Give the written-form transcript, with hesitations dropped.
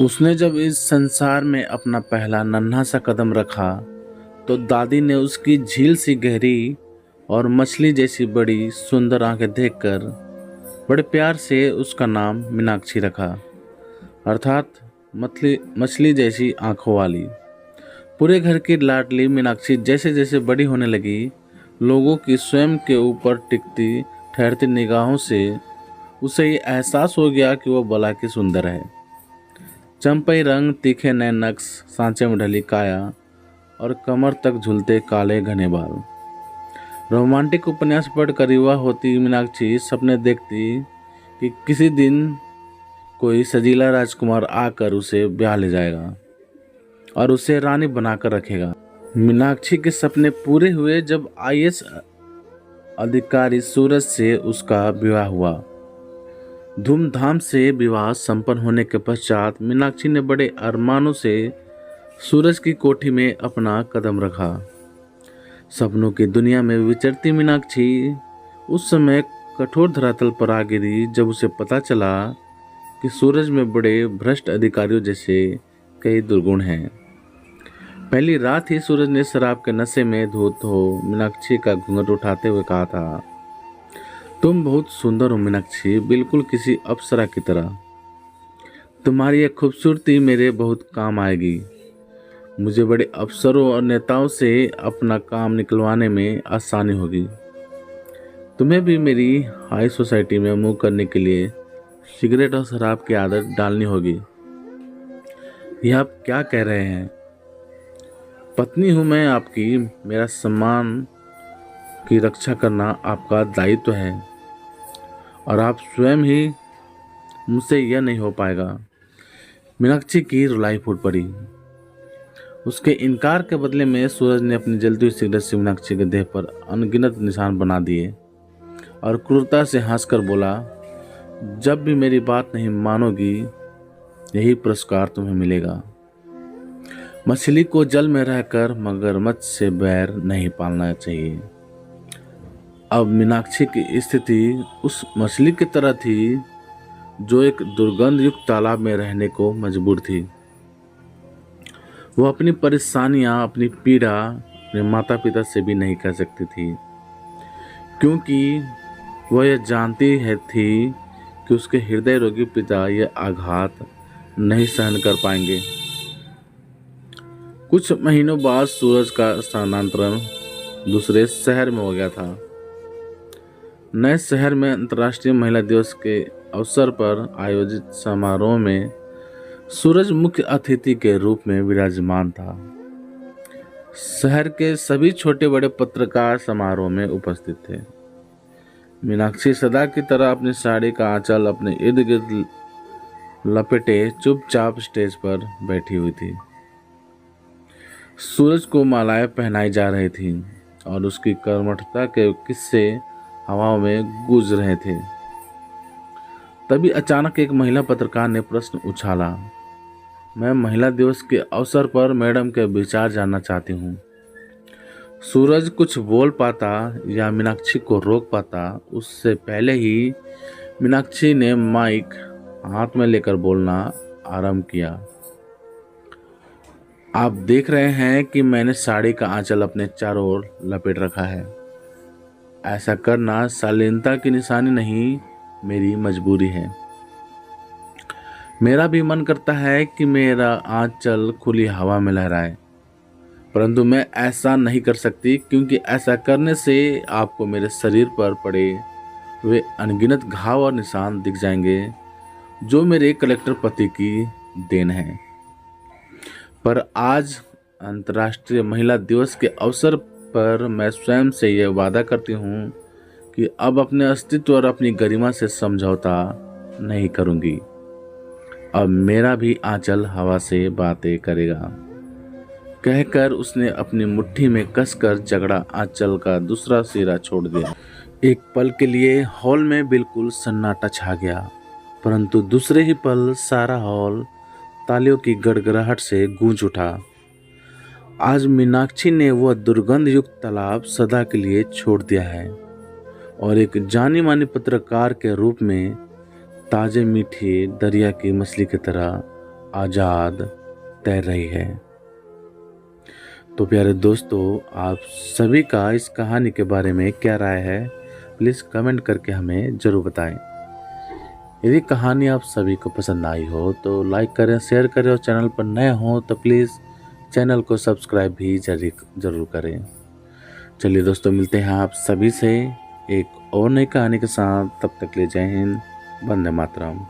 उसने जब इस संसार में अपना पहला नन्हा सा कदम रखा तो दादी ने उसकी झील सी गहरी और मछली जैसी बड़ी सुंदर आंखें देखकर बड़े प्यार से उसका नाम मीनाक्षी रखा, अर्थात मछली मछली जैसी आंखों वाली। पूरे घर की लाडली मीनाक्षी जैसे जैसे बड़ी होने लगी, लोगों की स्वयं के ऊपर टिकती ठहरती निगाहों से उसे ये एहसास हो गया कि वह भला की सुंदर है। चंपई रंग, तीखे नए नक्श, सांचे में ढली काया और कमर तक झूलते काले घने बाल। रोमांटिक उपन्यास पढ़कर युवा होती मीनाक्षी सपने देखती कि किसी दिन कोई सजीला राजकुमार आकर उसे ब्याह ले जाएगा और उसे रानी बनाकर रखेगा। मीनाक्षी के सपने पूरे हुए जब आईएएस अधिकारी सूरज से उसका विवाह हुआ। धूमधाम से विवाह संपन्न होने के पश्चात मीनाक्षी ने बड़े अरमानों से सूरज की कोठी में अपना कदम रखा। सपनों की दुनिया में विचरती मीनाक्षी उस समय कठोर धरातल पर आ गिरी जब उसे पता चला कि सूरज में बड़े भ्रष्ट अधिकारियों जैसे कई दुर्गुण हैं। पहली रात ही सूरज ने शराब के नशे में धूत हो मीनाक्षी का घूंघट उठाते हुए कहा था, तुम बहुत सुंदर हो मीनाक्षी, बिल्कुल किसी अप्सरा की तरह। तुम्हारी यह खूबसूरती मेरे बहुत काम आएगी। मुझे बड़े अफसरों और नेताओं से अपना काम निकलवाने में आसानी होगी। तुम्हें भी मेरी हाई सोसाइटी में मूव करने के लिए सिगरेट और शराब की आदत डालनी होगी। यह आप क्या कह रहे हैं? पत्नी हूँ मैं आपकी, मेरा सम्मान की रक्षा करना आपका दायित्व है और आप स्वयं ही मुझसे यह नहीं हो पाएगा। मीनाक्षी की रुलाई फूट पड़ी। उसके इनकार के बदले में सूरज ने अपनी जलती हुई सिगरेट से मीनाक्षी के देह पर अनगिनत निशान बना दिए और क्रूरता से हंसकर बोला, जब भी मेरी बात नहीं मानोगी यही पुरस्कार तुम्हें मिलेगा। मछली को जल में रहकर मगरमच्छ से बैर नहीं पालना चाहिए। अब मीनाक्षी की स्थिति उस मछली की तरह थी जो एक दुर्गंध युक्त तालाब में रहने को मजबूर थी। वह अपनी परेशानियां, अपनी पीड़ा अपने माता पिता से भी नहीं कह सकती थी, क्योंकि वह यह जानती थी कि उसके हृदय रोगी पिता यह आघात नहीं सहन कर पाएंगे। कुछ महीनों बाद सूरज का स्थानांतरण दूसरे शहर में हो गया था। नए शहर में अंतर्राष्ट्रीय महिला दिवस के अवसर पर आयोजित समारोह में सूरज मुख्य अतिथि के रूप में विराजमान था। शहर के सभी छोटे बड़े पत्रकार समारोह में उपस्थित थे। मीनाक्षी सदा की तरह अपनी साड़ी का आंचल अपने इर्द गिर्द लपेटे चुपचाप स्टेज पर बैठी हुई थी। सूरज को मालाएं पहनाई जा रही थी और उसकी कर्मठता के किस्से हवाओं में गूंज रहे थे। तभी अचानक एक महिला पत्रकार ने प्रश्न उछाला, मैं महिला दिवस के अवसर पर मैडम के विचार जानना चाहती हूँ। सूरज कुछ बोल पाता या मीनाक्षी को रोक पाता, उससे पहले ही मीनाक्षी ने माइक हाथ में लेकर बोलना आरंभ किया। आप देख रहे हैं कि मैंने साड़ी का आंचल अपने चारों ओर लपेट रखा है। ऐसा करना शालीनता की निशानी नहीं, मेरी मजबूरी है। मेरा भी मन करता है कि मेरा आंचल खुली हवा में लहराए, परंतु मैं ऐसा नहीं कर सकती, क्योंकि ऐसा करने से आपको मेरे शरीर पर पड़े वे अनगिनत घाव और निशान दिख जाएंगे जो मेरे कलेक्टर पति की देन है। पर आज अंतर्राष्ट्रीय महिला दिवस के अवसर पर मैं स्वयं से यह वादा करती हूँ कि अब अपने अस्तित्व और अपनी गरिमा से समझौता नहीं करूँगी। अब मेरा भी आंचल हवा से बातें करेगा। कहकर उसने अपनी मुट्ठी में कसकर जकड़ा आंचल का दूसरा सिरा छोड़ दिया। एक पल के लिए हॉल में बिल्कुल सन्नाटा छा गया, परंतु दूसरे ही पल सारा हॉल तालियों की गड़गड़ाहट से गूंज उठा। आज मीनाक्षी ने वह दुर्गंध युक्त तालाब सदा के लिए छोड़ दिया है और एक जानी मानी पत्रकार के रूप में ताजे मीठे दरिया की मछली की तरह आज़ाद तैर रही है। तो प्यारे दोस्तों, आप सभी का इस कहानी के बारे में क्या राय है, प्लीज़ कमेंट करके हमें ज़रूर बताएं। यदि कहानी आप सभी को पसंद आई हो तो लाइक करें, शेयर करें और चैनल पर नए हों तो प्लीज़ चैनल को सब्सक्राइब भी ज़रूर करें। चलिए दोस्तों, मिलते हैं आप सभी से एक और नई कहानी के साथ। तब तक ले जय हिंद, वंदे मातरम।